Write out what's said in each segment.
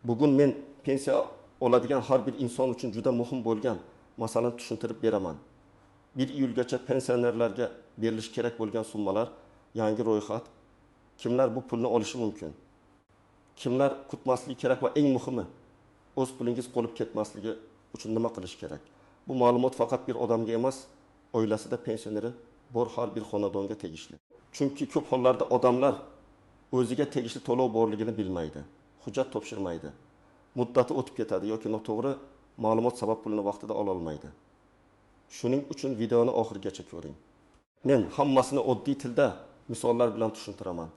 Bugun men pensiya oladigan har bir inson uchun juda muhim bo'lgan masalani tushuntirib beraman. 1 iyulgacha pensionerlarga berilishi kerak bo'lgan summalar, yangi ro'yxat, kimlar bu pulni olishi mumkin? Kimlar kutmasligi kerak va eng muhimi, o'z pulingiz qolib ketmasligi uchun nima qilish kerak? Bu ma'lumot faqat bir odamga emas, oilasida pensioneri bor har bir xonadonga tegishli. Chunki ko'p hollarda odamlar o'ziga tegishli to'lov borligini bilmaydi, hujjat topshirmaydi. Muddati o'tib ketadi yoki noto'g'ri ma'lumot sabab pulni vaqtida ola olmaydi. Shuning uchun videoni oxirigacha ko'ring. Men hammasini oddiy tilda misollar bilan tushuntiraman.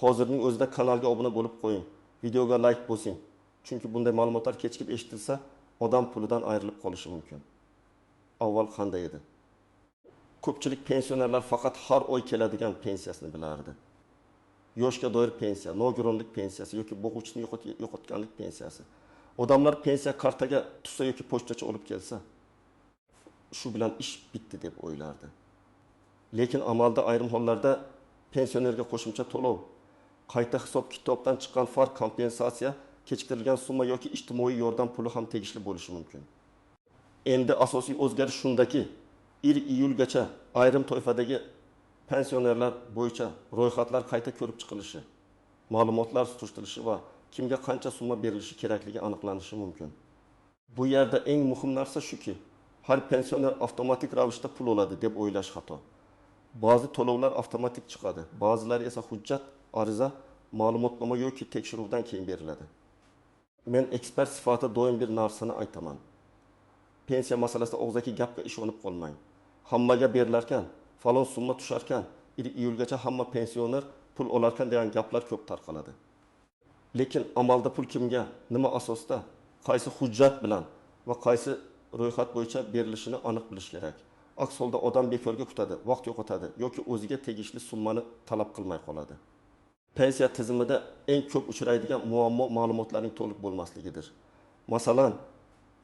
Hozirning o'zida kanalga obuna bo'lib qo'ying, videoga like bosing. Chunki bunday ma'lumotlar kechikib eshitilsa, odam pulidan ayrilib qolishi mumkin. Avval qanday edi? Ko'pchilik pensionerlar faqat har oy keladigan pensiyasini bilardi. Yoshga doir pensiya, nogironlik pensiyasi yoki bo'g'uvchini yo'qotganlik pensiyasi. Odamlar pensiya kartaga tushsa yoki pochtachi olib kelsa, shu bilan ish bitdi deb o'ylardi. Lekin amalda ayrim hollarda pensionerga qo'shimcha to'lov, qayta hisob-kitobdan chiqqan farq, kompensatsiya, kechiktirilgan summa yoki ijtimoiy yordam puli ham tegishli bo'lishi mumkin. Endi asosiy o'zgarish shundaki, 1 iyulgacha ayrim toifadagi pensionerlar bo'yicha ro'yxatlar qayta ko'rib chiqilishi, ma'lumotlar surishtirilishi va kimga qancha summa berilishi kerakligi aniqlanishi mumkin. Bu yerda eng muhim narsa shuki, har pensioner avtomatik ravishda pul oladi deb o'ylash xato. Ba'zi to'lovlar avtomatik chiqadi, ba'zilari esa hujjat, ariza, ma'lumotnoma yoki tekshiruvdan keyin beriladi. Men ekspert sifatida doim bir narsani aytaman. Pensiya masalasida og'zaki gapga ishonib qolmang. Hammaga berilarkan, falon summa tusharkan, 1 iyulgacha hamma pensioner pul olarkan degan gaplar ko'p tarqaladi. Lekin amalda pul kimga, nima asosda, qaysi hujjat bilan va qaysi ro'yxat bo'yicha berilishini aniq bilish kerak. Aks holda odam bekorga kutadi, vaqt yo'qotadi yoki o'ziga tegishli summani talab qilmay qoladi. Pensiya tizimida eng ko'p uchraydigan muammo ma'lumotlarning to'liq bo'lmasligidir. Masalan,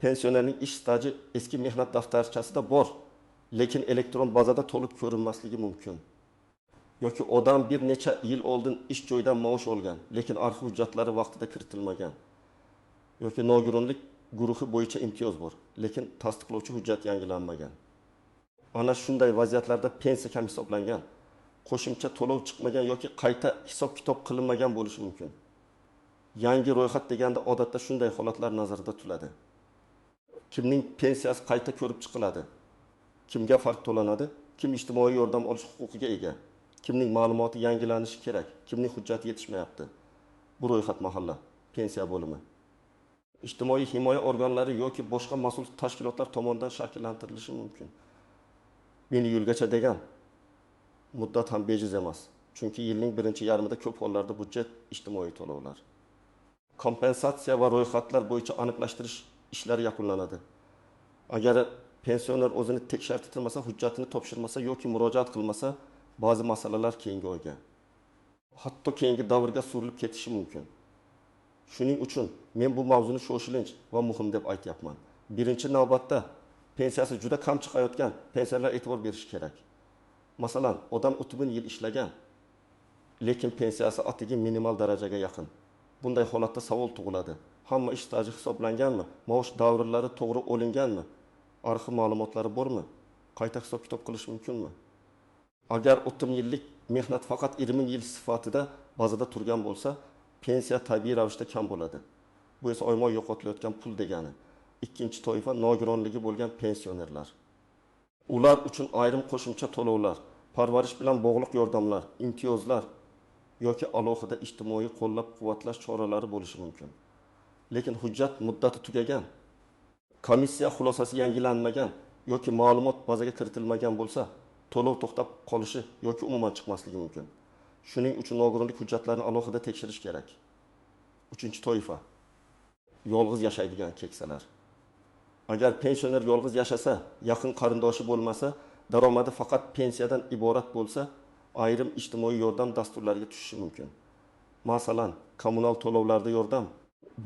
pensionerning ish staji eski mehnat daftarchasida bor, lekin elektron bazada to'liq ko'rinmasligi mumkin. Yoki odam bir necha yil oldin ish joyidan maosh olgan, lekin arxiv hujjatlari vaqtida kiritilmagan. Yoki nogironlik guruhi bo'yicha imtiyoz bor, lekin tasdiqlovchi hujjat yangilanmagan. Ana shunday vaziyatlarda pensiya kam hisoblangan, qo'shimcha to'lov chiqmagan yoki qayta hisob-kitob qilinmagan bo'lishi mumkin. Yangi ro'yxat deganda odatda shunday holatlar nazarda tutiladi. Kimning pensiyasi qayta ko'rib chiqiladi? Kimga farq to'lanadi? Kim ijtimoiy yordam olish huquqiga ega? Kimning ma'lumoti yangilanishi kerak? Kimning hujjati yetishmayapti? Bu ro'yxat mahalla, pensiya bo'limi. Ijtimoiy himoya organlari yoki boshqa mas'ul tashkilotlar tomonidan shakllantirilishi mumkin. 1 iyulgacha degan muddat ham bejiz emas. Chunki yilning birinchi yarmida ko'p hollarda budjet, ijtimoiy to'lovlar, kompensatsiya va ro'yxatlar bo'yicha aniqlashtirish ishlari yakunlanadi. Agar pensioner o'zini tekshirilmasa, hujjatini topshirmasa yoki murojaat qilmasa, ba'zi masalalar keyingi oyga, hatto keyingi davrga surilib ketishi mumkin. Shuning uchun men bu mavzuni shoshilinch va muhim deb aytyapman. Birinchi navbatda pensiyasi juda kam chiqayotgan pensiyalar e'tibor berish kerak. Masalan, odam 30 yil ishlagan, lekin pensiyasi atigi minimal darajaga yaqin. Bunday holatda savol tug'iladi. Hamma ish staji hisoblanganmi? Maosh davrlari to'g'ri olinganmi? Arxiv ma'lumotlari bormi? Qayta hisob-kitob qilish mumkinmi? Agar 30 yillik mehnat faqat 20 yil sifatida bazada turgan bo'lsa, pensiya tabiiy ravishda kam bo'ladi. Bu esa oyma-oy yo'qotilayotgan pul degani. Ikkinchi toifa nogironligi bo'lgan pensionerlar. Ular uchun ayrim qo'shimcha to'lovlar, parvarish bilan bog'liq yordamlar, imtiyozlar yoki alohida ijtimoiy qo'llab-quvvatlash choralari bo'lishi mumkin. Lekin hujjat muddati tugagan, komissiya xulosasi yangilanmagan yoki ma'lumot bazaga kiritilmagan bo'lsa, to'lov to'xtab qolishi yoki umuman chiqmasligi mumkin. Shuning uchun nogironlik hujjatlarini alohida tekshirish kerak. 3-toifa yolg'iz yashaydigan keksalar. Agar pensioner yolg'iz yashasa, yaqin qarindoshi bo'lmasa, daromadi faqat pensiyadan iborat bo'lsa, ayrim ijtimoiy yordam dasturlariga tushishi mumkin. Masalan, kommunal to'lovlarda yordam,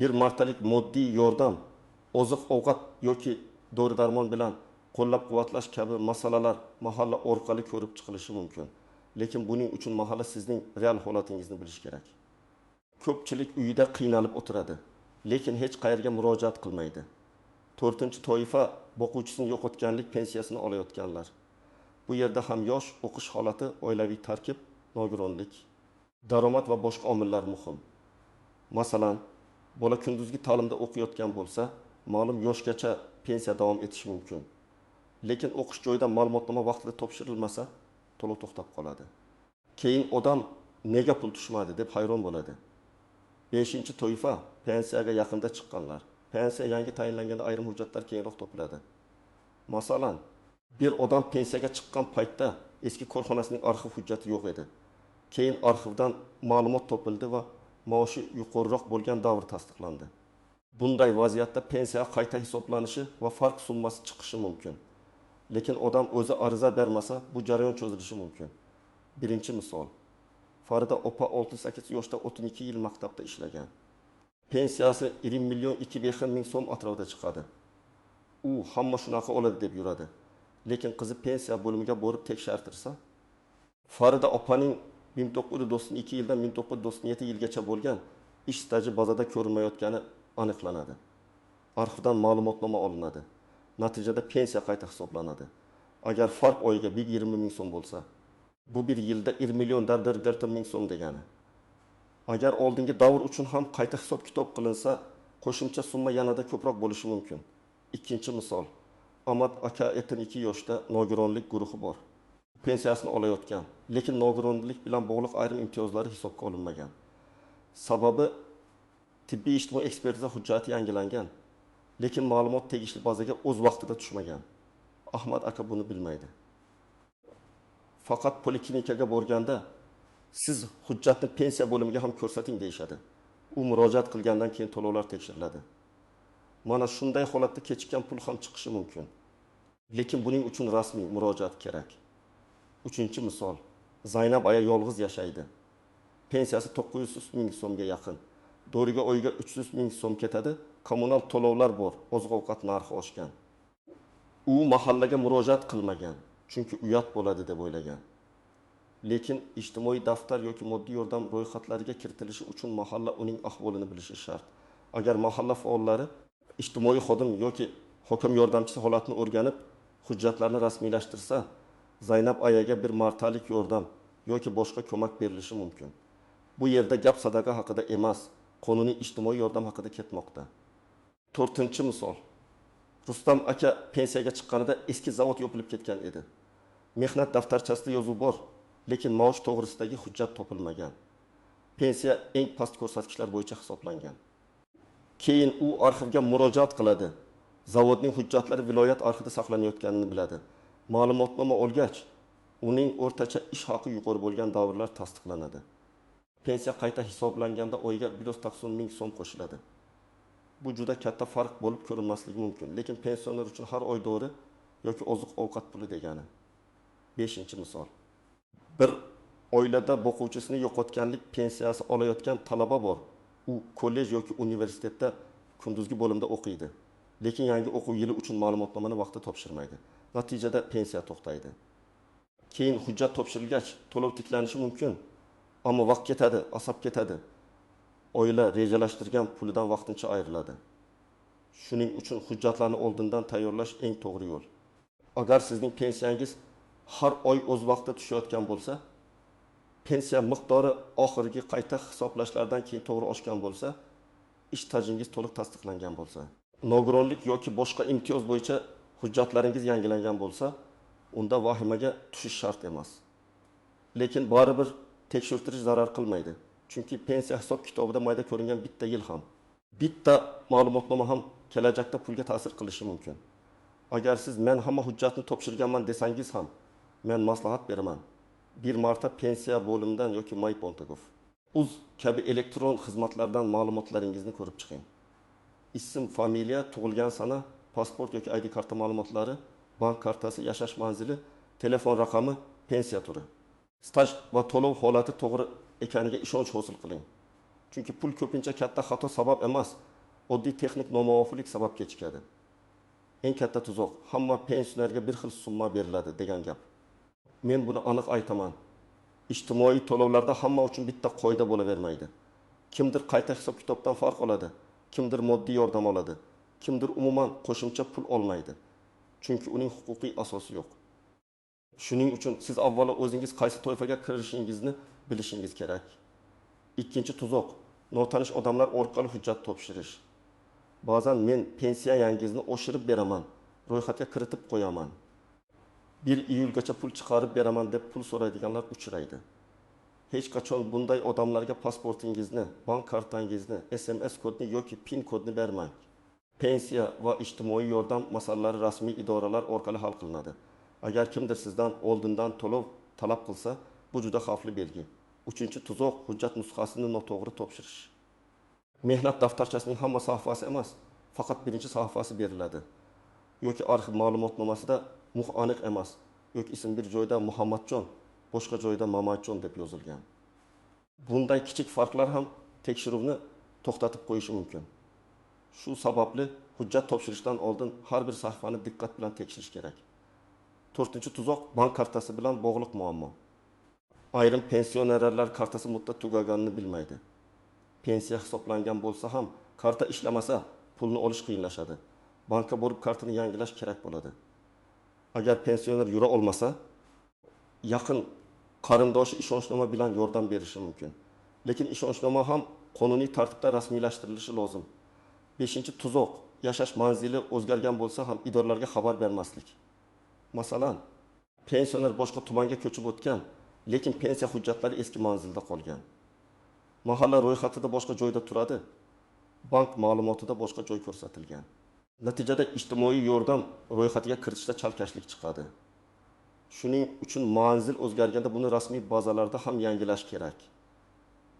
bir martalik moddiy yordam, oziq-ovqat yoki dori-darmon bilan qo'llab-quvvatlash kabi masalalar mahalla orqali ko'rib chiqilishi mumkin. Lekin buning uchun mahalla sizning real holatingizni bilish kerak. Ko'pchilik uyida qiynalib o'tiradi. lekin hech qayerga murojaat qilmaydi. 4-toifa boquvchisini yo'qotganlik pensiyasini olayotganlar. Bu yerda ham yosh, o'qish holati, oilaviy tarkib, nogironlik, daromad va boshqa omillar muhim. Masalan, bola kunduzgi ta'limda o'qiyotgan bo'lsa, ma'lum yoshgacha pensiya davom etishi mumkin. Lekin o'qish joyida ma'lumotnoma vaqtida topshirilmasa, to'lov to'xtab qoladi. Keyin odam nega pul tushmadi deb hayron bo'ladi. 5-toifa pensiyaga yaqinda chiqqanlar. Pensiya yangi tayinlanganda ayrim hujjatlar keyinroq topiladi. Masalan, bir odam pensiyaga chiqqan paytda eski korxonasining arxiv hujjati yo'q edi. Keyin arxivdan ma'lumot topildi va maoshi yuqoriroq bo'lgan davr tasdiqlandi. Bunday vaziyatda pensiya qayta hisoblanishi va farq summasi chiqishi mumkin. Lekin odam o'zi ariza bermasa, bu jarayon cho'zilishi mumkin. Birinchi misol. Farida opa 68 yoshda 32 yil maktabda ishlagan. Pensiyasi 20.200.000 ming so'm atrofida chiqadi. U hamma shunaqa oladi deb yuradi. Lekin qizi pensiya bo'limiga borib tekshirtirsa, Farida opaning 1992 yildan 1997 yilgacha bo'lgan ish staji bazada ko'rinmayotgani aniqlanadi. Arxivdan ma'lumotnoma olinadi. Natijada pensiya qayta hisoblanadi. Agar farq oyiga 120 ming so'm bo'lsa, bu bir yilda 1.1 ming so'm degani. Agar oldingi davr uchun ham qayta hisob-kitob qilinsa, qo'shimcha summa yanada ko'proq bo'lishi mumkin. Ikkinchi misol. Ahmad aka 72 yoshda nogironlik guruhi bor. Pensiyasini olayotgan, lekin nogironlik bilan bog'liq ayrim imtiyozlari hisobga olinmagan. Sababi tibbiy ijtimoiy ekspertiza hujjati yangilangan, lekin ma'lumot tegishli bazaga o'z vaqtida tushmagan. Ahmad aka buni bilmaydi. Faqat poliklinikaga borganda siz hujjatni pensiya bo'limiga ham ko'rsating deyshadi. U murojaat qilgandan keyin to'lovlar tekshiriladi. Mana shunday holatda kechikkan pul ham chiqishi mumkin. Lekin buning uchun rasmiy murojaat kerak. Uchinchi misol. Zaynab aya yolg'iz yashaydi. Pensiyasi 900 ming so'mga yaqin. Doriga oyiga 300 ming so'm ketadi. Kommunal to'lovlar bor. Oziq-ovqat narxi oshgan. U mahallaga murojaat qilmagan, chunki uyat bo'ladi deb o'ylagan. Lekin ijtimoiy daftar yoki moddiy yordam ro'yxatlariga kiritilishi uchun mahalla uning ahvolini bilishi shart. Agar mahalla faollari ijtimoiy xodim yoki hokim yordamchisi holatni o'rganib, hujjatlarni rasmiylashtirsa, Zaynab ayaga bir martalik yordam yoki boshqa ko'mak berilishi mumkin. Bu yerda gap sadaqa haqida emas, qonuniy ijtimoiy yordam haqida ketmoqda. 4-misol. Rustam aka pensiyaga chiqqanida eski zavod yopilib ketgan edi. Mehnat daftarchasida yozuv bor, lekin maosh to'g'risidagi hujjat topilmagan. Pensiya eng past ko'rsatkichlar bo'yicha hisoblangan. Keyin u arxivga murojaat qiladi. Zavodning hujjatlari viloyat arxivida saqlanayotganini biladi. Ma'lumotnoma olgach, uning o'rtacha ish haqi yuqori bo'lgan davrlar tasdiqlanadi. Pensiya qayta hisoblanganda oyiga 190 ming so'm qo'shiladi. Bu juda katta farq bo'lib ko'rinmasligi mumkin, lekin pensioner uchun har oy dori yoki oziq-ovqat puli degani. 5-misol. Bir oilada boquvchisini yo'qotganlik pensiyasi olayotgan talaba bor. U kollej yoki universitetda kunduzgi bo'limda o'qiydi. Lekin yangi o'quv yili uchun ma'lumotnomani vaqtida topshirmaydi. Natijada pensiya to'xtaydi. Keyin hujjat topshirilgach, to'lov tiklanishi mumkin, ammo vaqt ketadi, asab ketadi. Oila rejalashtirgan pulidan vaqtincha ayriladi. Shuning uchun hujjatlarni oldindan tayyorlash eng to'g'ri yo'l. Agar sizning pensiyangiz har oy o'z vaqtida tushayotgan bo'lsa, pensiya miqdori oxirgi qayta hisoblashlardan keyin to'g'ri oshgan bo'lsa, ish stajingiz to'liq tasdiqlangan bo'lsa, nogironlik yoki boshqa imtiyoz bo'yicha hujjatlaringiz yangilangan bo'lsa, unda vahimaga tushish shart emas. Lekin baribir tekshirtirish zarar qilmaydi. Chunki pensiya hisob kitobida mayda ko'ringan bitta yil ham, bitta ma'lumotnoma ham kelajakda pulga ta'sir qilishi mumkin. Agar siz men hamma hujjatni topshirganman desangiz ham, men maslahat beraman. Bir marta pensiya bo'limidan yoki Maypontegov, uz kabi elektron xizmatlardan ma'lumotlaringizni ko'rib chiqing. Ism, familiya, tug'ilgan sana, pasport yoki ID karta ma'lumotlari, bank kartasi, yashash manzili, telefon raqami, pensiya turi. Staj va to'lov holati to'g'ri ekaniga ishonch hosil qiling. Chunki pul ko'pincha katta xato sabab emas, oddiy texnik nomuvofiqlik sabab kechikadi. Eng katta tuzoq, hamma pensionerga bir xil summa beriladi degan gap. Men buni aniq aytaman. Ijtimoiy to'lovlarda hamma uchun bitta qoida bo'lavermaydi. Kimdir qayta hisob-kitobdan farq oladi. kimdir moddiy yordam oladi, kimdir umuman qo'shimcha pul olmaydi. Chunki uning huquqiy asosi yo'q. Shuning uchun siz avvalo o'zingiz qaysi toifaga kirishingizni bilishingiz kerak. Ikkinchi tuzoq, notanish odamlar orqali hujjat topshirish. Ba'zan men pensiyangizni oshirib beraman, ro'yxatga kiritib qo'yaman. 1 iyulgacha pul chiqarib beraman deb pul so'raydiganlar uchraydi. Hech qachon bunday odamlarga pasportingizni, bank kartangizni, SMS kodni yoki PIN kodni bermang. Pensiya va ijtimoiy yordam masalalari rasmiy idoralar orqali hal qilinadi. Agar kimdir sizdan oldindan to'lov talab qilsa, bu juda xavfli belgi. 3-tuzoq, hujjat nusxasini noto'g'ri topshirish. Mehnat daftarchasining hamma sahifasi emas, faqat birinchi sahifasi beriladi. Yoki arxiv ma'lumotnomasida Muh aniq emas, yoki ism bir joyda Muhammadjon, boshqa joyda Mamatjon deb yozilgan. Bunday kichik farqlar ham tekshiruvni to'xtatib qo'yishi mumkin. Shu sababli hujjat topshirishdan oldin har bir sahifani diqqat bilan tekshirish kerak. 4-tuzoq, bank kartasi bilan bog'liq muammo. Ayrim pensionerlar kartasi muddat tugaganini bilmaydi. Pensiya hisoblangan bo'lsa ham, karta ishlamasa, pulni olish qiyinlashadi. Bankka borib kartani yangilash kerak bo'ladi. Agar pensioner yura olmasa, yaqin qarindoshi ishonchnoma bilan yordam berishi mumkin. Lekin ishonchnoma ham qonuniy tartibda rasmiylashtirilishi lozim. 5-tuzoq, yashash manzili o'zgargan bo'lsa ham idoralarga xabar bermaslik. Masalan, pensioner boshqa tumanga ko'chib o'tgan, lekin pensiya hujjatlari eski manzilda qolgan. Mahalla ro'yxatida boshqa joyda turadi, bank ma'lumotida boshqa joy ko'rsatilgan. Natijada ijtimoiy yordam ro'yxatiga kiritishda chalkashlik chiqadi. Shuning uchun manzil o'zgarganda buni rasmiy bazalarda ham yangilash kerak.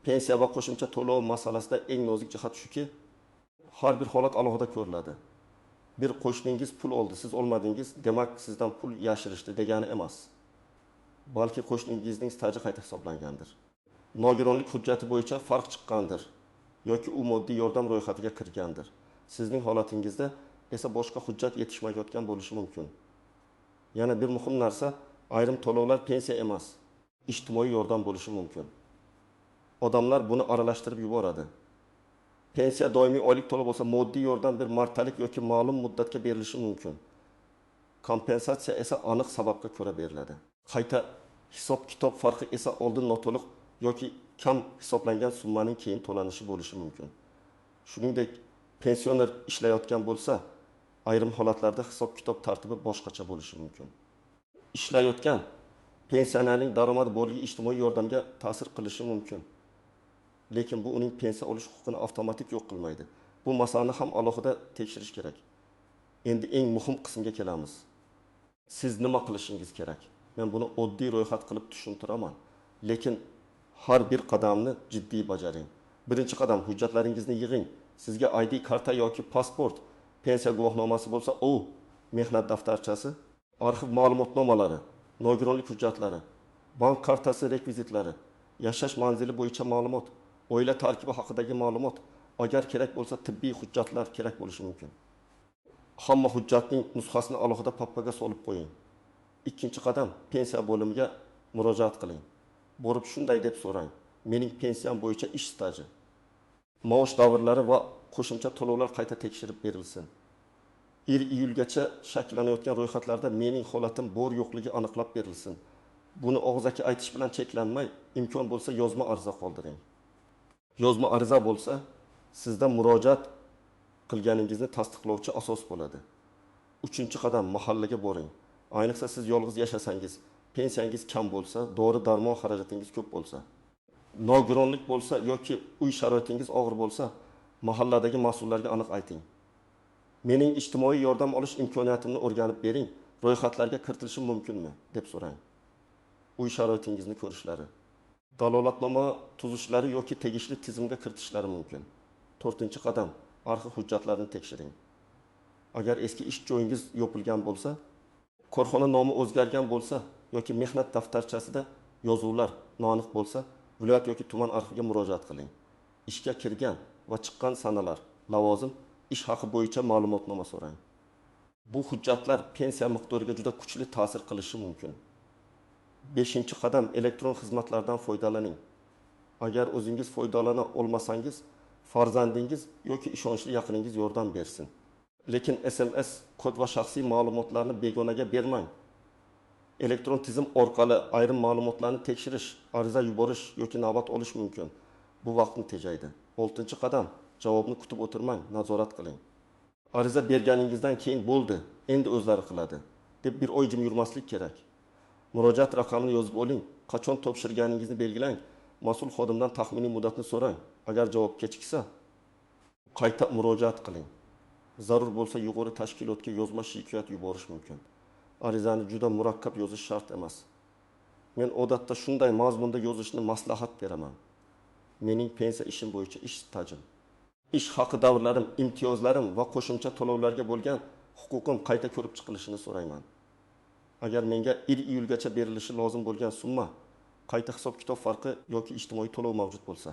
Pensiya va qo'shimcha to'lov masalasida eng nozik jihat shuki, har bir holat alohida ko'riladi. Bir qo'shningiz pul oldi, siz olmadingiz, demak sizdan pul yashirishdi degani emas. Balki qo'shningizning staji qayta hisoblangandir. Nogironlik hujjati bo'yicha farq chiqqandir yoki u moddiy yordam ro'yxatiga kirgandir. Sizning holatingizda esa boshqa hujjat yetishmayotgan bo'lishi mumkin. Yana bir muhim narsa, ayrim to'lovlar pensiya emas, ijtimoiy yordam bo'lishi mumkin. Odamlar buni aralashtirib yuboradi. Pensiya doimiy oylik to'lov bo'lsa, moddiy yordam bir martalik yoki ma'lum muddatga berilishi mumkin. Kompensatsiya esa aniq sababga ko'ra beriladi. Qayta hisob-kitob farqi esa oldin noto'liq yoki kam hisoblangan summaning keyin to'lanishi bo'lishi mumkin. Shuningdek, pensioner ishlayotgan bo'lsa, ayrim holatlarda hisob-kitob tartibi boshqacha bo'lishi mumkin. Ishlayotgan pensionerning daromadi borligi ijtimoiy yordamga ta'sir qilishi mumkin. Lekin bu uning pensiya olish huquqini avtomatik yo'q qilmaydi. Bu masalani ham alohida tekshirish kerak. Endi eng muhim qismga kelamiz. Siz nima qilishingiz kerak? Men buni oddiy ro'yxat qilib tushuntiraman, lekin har bir qadamni jiddiy bajaring. Birinchi qadam, hujjatlaringizni yig'ing. Sizga ID karta yoki pasport, pensiya guvohnomasi bo'lsa, u mehnat daftarchasi, arxiv ma'lumotnomalari, nogironlik hujjatlari, bank kartasi rekvizitlari, yashash manzili bo'yicha ma'lumot, oila tarkibi haqidagi ma'lumot, agar kerak bo'lsa tibbiy hujjatlar kerak bo'lishi mumkin. Hamma hujjatning nusxasini alohida papkaga solib qo'ying. Ikkinchi qadam, pensiya bo'limiga murojaat qiling. Borib shunday deb so'rang: mening pensiyam bo'yicha ish staji, maosh davrlari va qo'shimcha to'lovlar qayta tekshirib berilsin. 1 iyulgacha shakllanayotgan ro'yxatlarda mening holatim bor yo'qligi aniqlab berilsin. Buni og'zaki aytish bilan cheklanmay, imkon bo'lsa yozma ariza qoldiring. Yozma ariza bo'lsa, sizda murojaat qilganingizni tasdiqlovchi asos bo'ladi. 3-qadam, mahallaga boring. Ayniqsa siz yolg'iz yashasangiz, pensiyangiz kam bo'lsa, dori-darmon xarajatingiz ko'p bo'lsa, nogironlik bo'lsa yoki uy sharoitingiz og'ir bo'lsa, mahalladagi mas'ullarga aniq ayting. Mening ijtimoiy yordam olish imkoniyatimni o'rganib bering, ro'yxatlarga kiritilishim mumkinmi deb so'rang. Uy sharoitingizni ko'rishlari, dalolatnoma tuzishlari yoki tegishli tizimga kiritishlari mumkin. 4-qadam, arxiv hujjatlarini tekshiring. Agar eski ish joyingiz yopilgan bo'lsa, korxona nomi o'zgargan bo'lsa yoki mehnat daftarchasida yozuvlar noaniq bo'lsa, viloyat yoki tuman arxiviga murojaat qiling. Ishga kirgan va chiqqan sanalar, lavozim, ish haqi bo'yicha ma'lumotnoma so'rang. Bu hujjatlar pensiya miqdoriga juda kuchli ta'sir qilishi mumkin. 5-qadam, elektron xizmatlardan foydalaning. Agar o'zingiz foydalana olmasangiz, farzandingiz yoki ishonchli yaqiningiz yordam bersin. Lekin SMS kod va shaxsiy ma'lumotlarni begonaga bermang. Elektron tizim orqali ayrim ma'lumotlarni tekshirish, ariza yuborish yoki navbat olish mumkin. Bu vaqtni tejaydi. 6-qadam, javobni kutib o'tirmang, nazorat qiling. Ariza berganingizdan keyin bo'ldi, endi o'zlari qiladi deb bir oy jim yurmaslik kerak. Murojaat raqamini yozib oling, qachon topshirganingizni belgilang, mas'ul xodimdan taxminiy muddatni so'rang. Agar javob kechiksa, qayta murojaat qiling. Zarur bo'lsa yuqori tashkilotga yozma shikoyat yuborish mumkin. Arizani juda murakkab yozish shart emas. Men odatda shunday mazmunda yozishni maslahat beraman. Mening pensiya ishim bo'yicha ish stajim, ish haqi davrlarim, imtiyozlarim va qo'shimcha to'lovlarga bo'lgan huquqim qayta ko'rib chiqilishini so'rayman. Agar menga 1-iyulgacha berilishi lozim bo'lgan summa, qayta hisob-kitob farqi yoki ijtimoiy to'lov mavjud bo'lsa,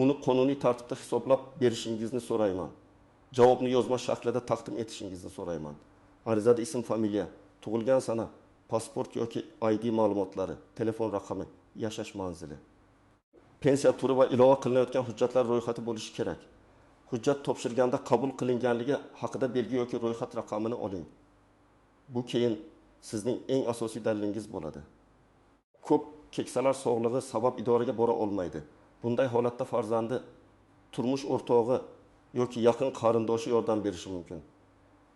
uni qonuniy tartibda hisoblab berishingizni so'rayman. Javobni yozma shaklida taqdim etishingizni so'rayman. Arizada ism, familiya, tug'ilgan sana, pasport yoki ID ma'lumotlari, telefon raqami, yashash manzili. Pensiya turi va ilova qilinayotgan hujjatlar ro'yxati bo'lishi kerak. Hujjat topshirganda qabul qilinganligi haqida belgi yoki ro'yxat raqamini oling. Bu keyin sizning eng asosiy dalilingiz bo'ladi. Ko'p keksalar sog'lig'i sabab idoraga bora olmaydi. Bunday holatda farzandi, turmush o'rtog'i yoki yaqin qarindoshi yordam berishi mumkin.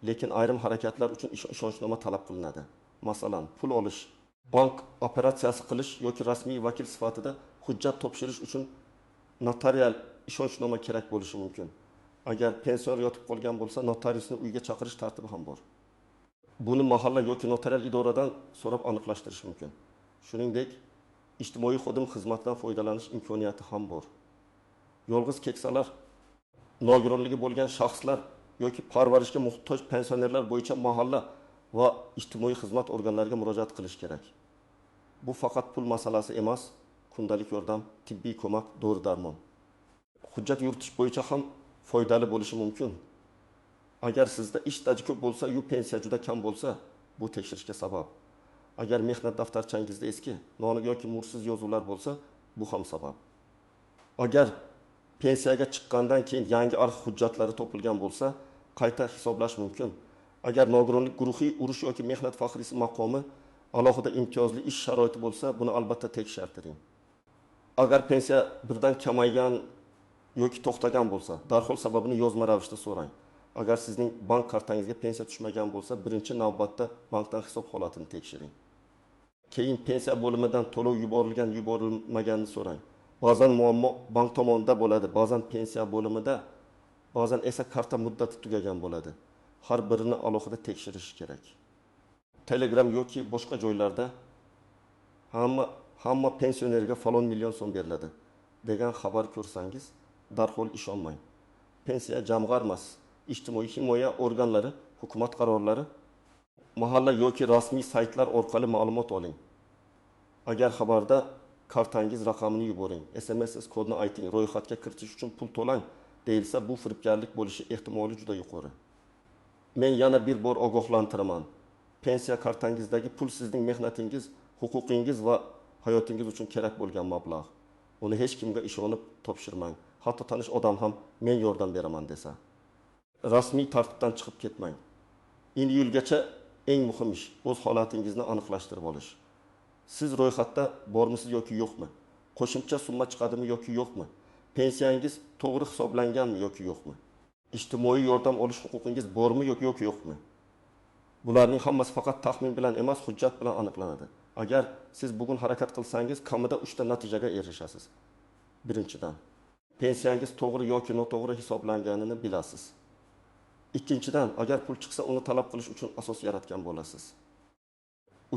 Lekin ayrim harakatlar uchun ishonchnoma talab qilinadi. Masalan, pul olish, bank operatsiyasi qilish yoki rasmiy vakil sifatida hujjat topshirish uchun notarial ishonchnoma kerak bo'lishi mumkin. Agar pensioner yotib qolgan bo'lsa, notariusni uyga chaqirish tartibi ham bor. Buni mahalla yoki notarial idoradan so'rab aniqlashtirish mumkin. Shuningdek, ijtimoiy xodim xizmatidan foydalanish imkoniyati ham bor. Yolg'iz keksalar, nogironligi bo'lgan shaxslar yoki parvarishga muhtoj pensionerlar bo'yicha mahalla va ijtimoiy xizmat organlariga murojaat qilish kerak. Bu faqat pul masalasi emas, kundalik yordam, tibbiy ko'mak, dori-darmon. Hujjat yuritish bo'yicha ham foydali bo'lishi mumkin. Agar sizda ish staji ko'p bo'lsa, yu pensiya juda kam bo'lsa, bu tekshirishga sabab. Agar mehnat daftarchangizda eski, noaniq yoki mursiz yozuvlar bo'lsa, bu ham sabab. Agar pensiyaga chiqqandan keyin yangi arxiv hujjatlari topilgan bo'lsa, qayta hisoblash mumkin. Agar nogironlik guruhiy urush yoki mehnat faxriysi maqomi alohida imtiyozli ish sharoiti bo'lsa, buni albatta tekshirtiring. Agar pensiya birdan kamaygan yoki to'xtagan bo'lsa, darhol sababini yozma ravishda so'rang. Agar sizning bank kartangizga pensiya tushmagan bo'lsa, birinchi navbatda bankdan hisob holatini tekshiring. Keyin pensiya bo'limidan to'lov yuborilmaganini so'rang. Ba'zan muammo bank tomonidan bo'ladi, ba'zan pensiya bo'limida, ba'zan esa karta muddati tugagan bo'ladi. Har birini alohida tekshirish kerak. Telegram yoki boshqa joylarda hamma pensionerga falon million so'm beriladi degan xabar ko'rsangiz, darhol ishonmang. Pensiya jamg'armas, ijtimoiy himoya organlari, hukumat qarorlari, mahalla yoki rasmiy saytlar orqali ma'lumot oling. Agar xabarda kartangiz raqamini yuboring, SMS kodni ayting, ro'yxatga kiritish uchun pul to'lang deyilsa, bu firibgarlik bo'lishi ehtimoli juda yuqori. Men yana bir bor ogohlantiraman. Pensiya kartangizdagi pul sizning mehnatingiz, huquqingiz va hayotingiz uchun kerak bo'lgan mablag'. Uni hech kimga ishonib topshirmang. Hatto tanish odam ham men yordam beraman desa. Rasmiy tartibdan chiqib ketmang. Iyulgacha eng muhim ish o'z holatingizni aniqlashtirib olish. Siz ro'yxatda bormisiz yoki yo'qmi? Qo'shimcha summa chiqadimi yoki yo'qmi? Pensiyangiz to'g'ri hisoblanganmi yoki yo'qmi? Ijtimoiy yordam olish huquqingiz bormi yoki yo'qmi? Bularning hammasi faqat taxmin bilan emas, hujjat bilan aniqlanadi. Agar siz bugun harakat qilsangiz, kamida 3 ta natijaga erishasiz. Birinchidan, pensiyangiz to'g'ri yoki noto'g'ri hisoblanganini bilasiz. Ikkinchidan, agar pul chiqsa, uni talab qilish uchun asos yaratgan bo'lasiz.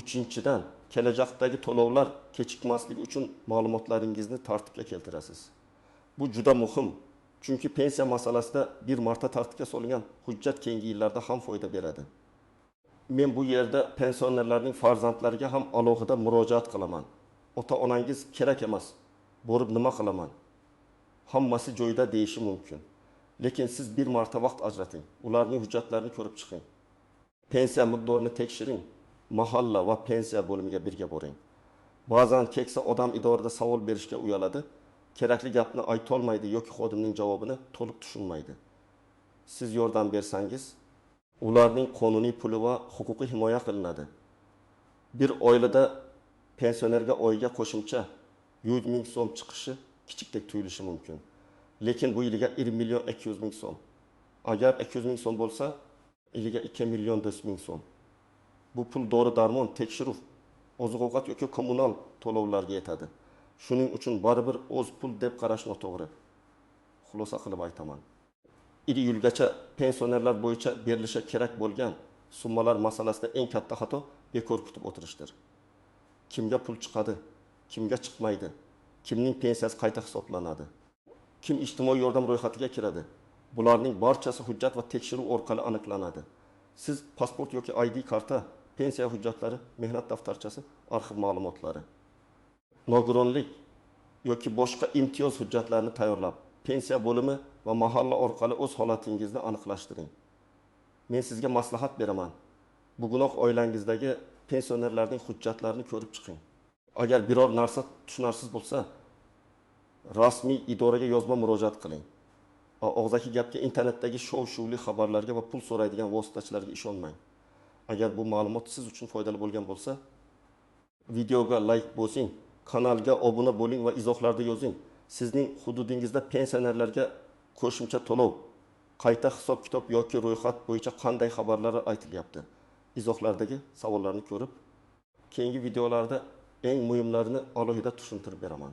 Uchinchidan, kelajakdagi to'lovlar kechikmasligi uchun ma'lumotlaringizni tartibga keltirasiz. Bu juda muhim, chunki pensiya masalasida bir marta tartibga solingan hujjat keyingi yillarda ham foyda beradi. Men bu yerda pensionerlarning farzandlariga ham alohida murojaat qilaman. Ota-onangiz kerak emas, borib nima qilaman? Hammasi joyida deyishi mumkin. Lekin siz bir marta vaqt ajrating, ularning hujjatlarini ko'rib chiqing. Pensiya miqdorini tekshiring, mahalla va pensiya bo'limiga birga boring. Ba'zan keksa odam idorada savol berishga uyaladi. kerakli gapni ayta olmaydi yoki xodimning javobini to'liq tushunmaydi. Siz yordam bersangiz, ularning qonuniy puli va huquqi himoya qilinadi. Bir oilada pensionerga oyiga qo'shimcha 100 ming so'm chiqishi kichikdek tuyulishi mumkin. Lekin bu yiliga 1 million 200 ming so'm. Agar 200 ming so'm bo'lsa, yiliga 2 million 400 ming so'm. Bu pul dori-darmon, tekshiruv, oziq-ovqat yoki kommunal to'lovlarga yetadi. Shuning uchun baribir o'z pul deb qarash noto'g'ri. Xulosa qilib aytaman. 1 yilgacha pensionerlar bo'yicha berilishi kerak bo'lgan summalar masalasida eng katta xato bekor kutib o'tirishdir. Kimga pul chiqadi, kimga chiqmaydi, kimning pensiyasi qayta hisoblanadi, kim ijtimoiy yordam ro'yxatiga kiradi. Bularning barchasi hujjat va tekshiruv orqali aniqlanadi. Siz pasport yoki ID karta, pensiya hujjatlari, mehnat daftarchasi, arxiv ma'lumotlari, nogironlik yoki boshqa imtiyoz hujjatlarini tayyorlab, pensiya bo'limi va mahalla orqali o'z holatingizni aniqlashtiring. Men sizga maslahat beraman. Bugunoq oilangizdagi pensionerlarning hujjatlarini ko'rib chiqing. Agar biror narsa tushunarsiz bo'lsa, rasmiy idoraga yozma murojaat qiling. Og'zaki gapga, internetdagi shov-shuvli xabarlarga va pul so'raydigan vositachilarga ishonmang. Agar bu ma'lumot siz uchun foydali bo'lgan bo'lsa, videoga like bosing, kanalga obuna bo'ling va izohlarda yozing. Sizning hududingizda pensionerlarga qo'shimcha to'lov, qayta hisob-kitob yoki ro'yxat bo'yicha qanday xabarlar aytilyapti? Izohlardagi savollarni ko'rib, keyingi videolarda eng muhimlarini alohida tushuntirib beraman.